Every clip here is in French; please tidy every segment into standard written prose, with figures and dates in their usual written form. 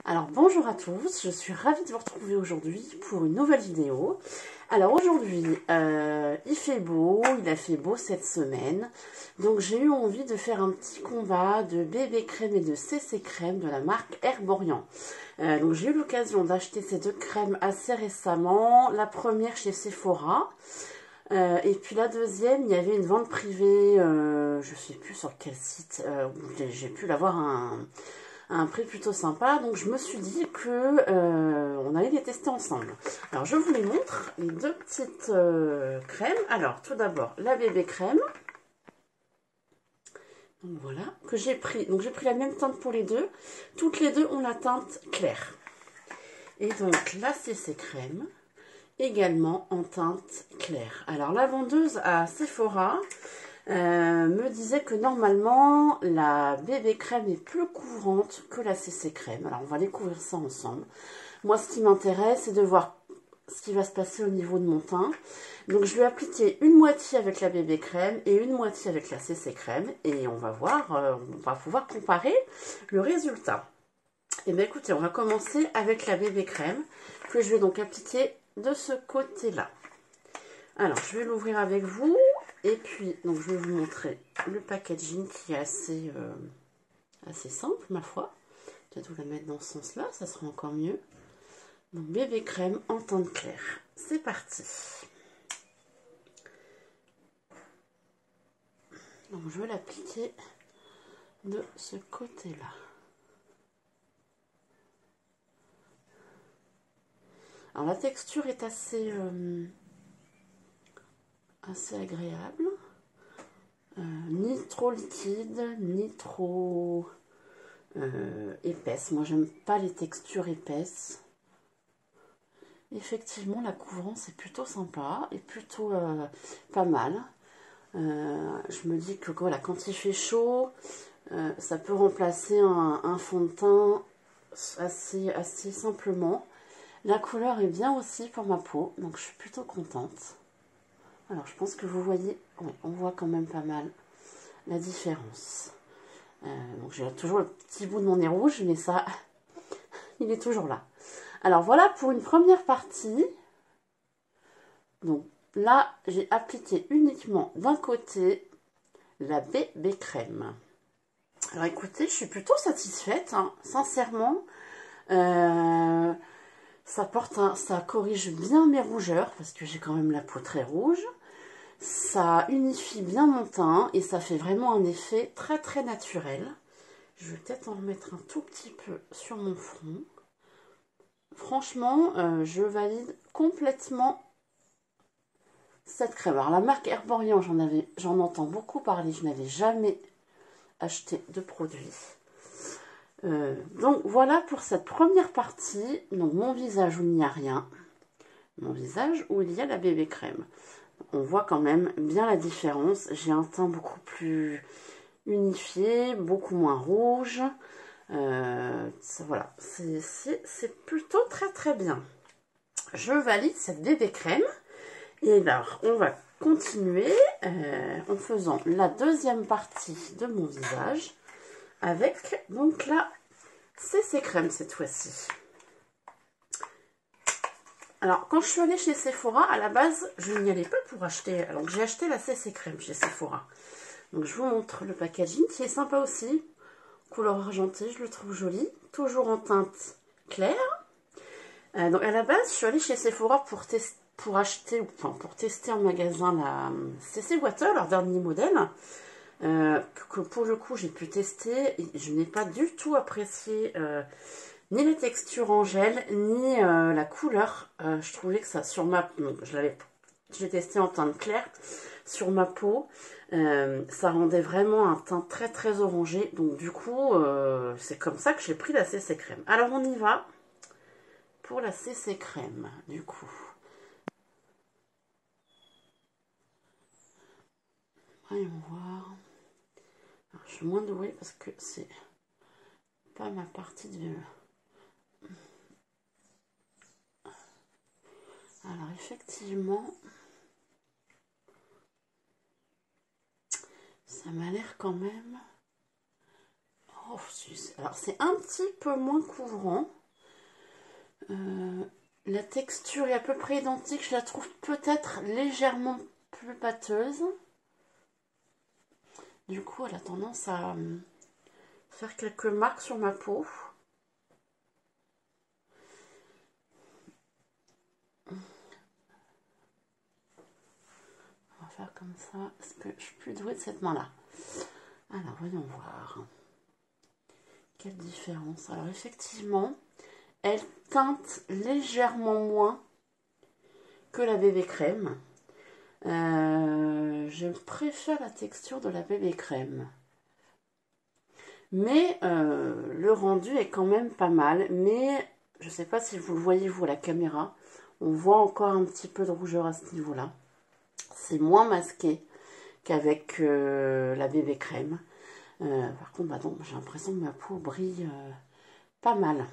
Alors bonjour à tous, je suis ravie de vous retrouver aujourd'hui pour une nouvelle vidéo. Alors aujourd'hui, il fait beau, il a fait beau cette semaine, donc j'ai eu envie de faire un petit combat de bébé crème et de CC crème de la marque Herborian. Donc j'ai eu l'occasion d'acheter ces deux crèmes assez récemment, la première chez Sephora, et puis la deuxième, il y avait une vente privée, je ne sais plus sur quel site, j'ai pu l'avoir à un prix plutôt sympa, donc je me suis dit que on allait les tester ensemble. Alors je vous les montre, les deux petites crèmes. Alors tout d'abord la bébé crème, donc voilà, que j'ai pris. Donc j'ai pris la même teinte pour les deux, toutes les deux ont la teinte claire. Et donc la CC crème, également en teinte claire. Alors la vendeuse à Sephora me disait que normalement la bébé crème est plus couvrante que la CC crème. Alors on va découvrir ça ensemble. Moi ce qui m'intéresse c'est de voir ce qui va se passer au niveau de mon teint. Donc je vais appliquer une moitié avec la bébé crème et une moitié avec la CC crème. Et on va voir, on va pouvoir comparer le résultat. Et bien écoutez, on va commencer avec la bébé crème que je vais donc appliquer de ce côté-là. Alors je vais l'ouvrir avec vous. Et puis, donc je vais vous montrer le packaging qui est assez simple, ma foi. Peut-être vous la mettre dans ce sens-là, ça sera encore mieux. Donc, bébé crème en teinte claire. C'est parti. Donc, je vais l'appliquer de ce côté-là. Alors, la texture est assez agréable. Ni trop liquide, ni trop épaisse. Moi, j'aime pas les textures épaisses. Effectivement, la couvrance est plutôt sympa et plutôt pas mal. Je me dis que voilà, quand il fait chaud, ça peut remplacer un fond de teint assez simplement. La couleur est bien aussi pour ma peau, donc je suis plutôt contente. Alors, je pense que vous voyez, oui, on voit quand même pas mal la différence. Donc, j'ai toujours le petit bout de mon nez rouge, mais ça, il est toujours là. Alors, voilà pour une première partie. Donc, là, j'ai appliqué uniquement d'un côté la bébé crème. Alors, écoutez, je suis plutôt satisfaite, hein, sincèrement. Ça corrige bien mes rougeurs, parce que j'ai quand même la peau très rouge. Ça unifie bien mon teint et ça fait vraiment un effet très très naturel. Je vais peut-être en remettre un tout petit peu sur mon front. Franchement, je valide complètement cette crème. Alors la marque Herborian, j'en entends beaucoup parler, je n'avais jamais acheté de produit. Donc voilà pour cette première partie. Donc mon visage où il n'y a rien. Mon visage où il y a la bébé crème. On voit quand même bien la différence. J'ai un teint beaucoup plus unifié, beaucoup moins rouge. Voilà, c'est plutôt très très bien. Je valide cette bébé crème. Et alors, on va continuer en faisant la deuxième partie de mon visage avec donc la CC crème cette fois-ci. Alors, quand je suis allée chez Sephora, à la base, je n'y allais pas pour acheter. Alors, j'ai acheté la CC crème chez Sephora. Donc, je vous montre le packaging qui est sympa aussi. Couleur argentée, je le trouve joli. Toujours en teinte claire. Donc, à la base, je suis allée chez Sephora pour tester en magasin la CC Water, leur dernier modèle. Que pour le coup, j'ai pu tester. Et je n'ai pas du tout apprécié ni la texture en gel, ni la couleur. Je trouvais que ça, sur ma... j'ai testé en teinte claire. Sur ma peau, ça rendait vraiment un teint très très orangé. Donc du coup, c'est comme ça que j'ai pris la CC crème. Alors on y va pour la CC crème, du coup. Voyons voir. Alors, je suis moins douée parce que c'est pas ma partie de... Alors effectivement, ça m'a l'air quand même... Oh, alors c'est un petit peu moins couvrant. La texture est à peu près identique. Je la trouve peut-être légèrement plus pâteuse. Du coup, elle a tendance à faire quelques marques sur ma peau. On va faire comme ça, parce que je suis plus douée de cette main-là. Alors, voyons voir. Quelle différence. Alors, effectivement, elle teinte légèrement moins que la bébé crème. Je préfère la texture de la bébé crème. Mais le rendu est quand même pas mal. Mais je ne sais pas si vous le voyez, vous, à la caméra. On voit encore un petit peu de rougeur à ce niveau-là. C'est moins masqué qu'avec la bébé crème. Par contre, bah j'ai l'impression que ma peau brille pas mal.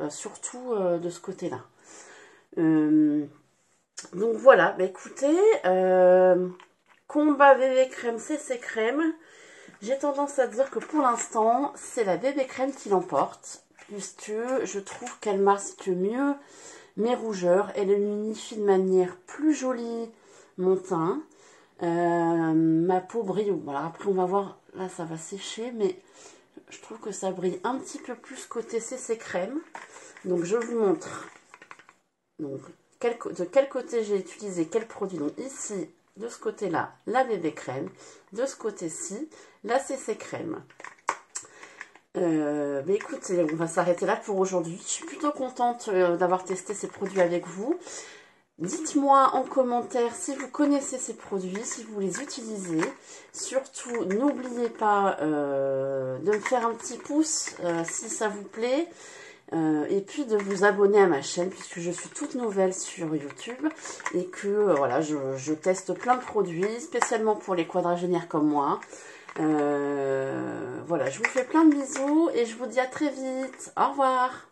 Surtout de ce côté-là. Donc voilà, bah écoutez, combat bébé crème, CC crème. J'ai tendance à dire que pour l'instant, c'est la bébé crème qui l'emporte, puisque je trouve qu'elle masque mieux mes rougeurs. Elle unifie de manière plus jolie mon teint. Ma peau brille. Voilà, après, on va voir, là, ça va sécher, mais je trouve que ça brille un petit peu plus côté CC crème. Donc, je vous montre donc, de quel côté j'ai utilisé quel produit. Donc, ici, de ce côté-là, la bébé crème. De ce côté-ci, la CC crème. Mais écoutez, on va s'arrêter là pour aujourd'hui. Je suis plutôt contente d'avoir testé ces produits avec vous. Dites-moi en commentaire si vous connaissez ces produits, si vous les utilisez. Surtout, n'oubliez pas de me faire un petit pouce si ça vous plaît. Et puis de vous abonner à ma chaîne puisque je suis toute nouvelle sur YouTube et que voilà, je teste plein de produits spécialement pour les quadragénaires comme moi. Voilà, je vous fais plein de bisous et je vous dis à très vite. Au revoir.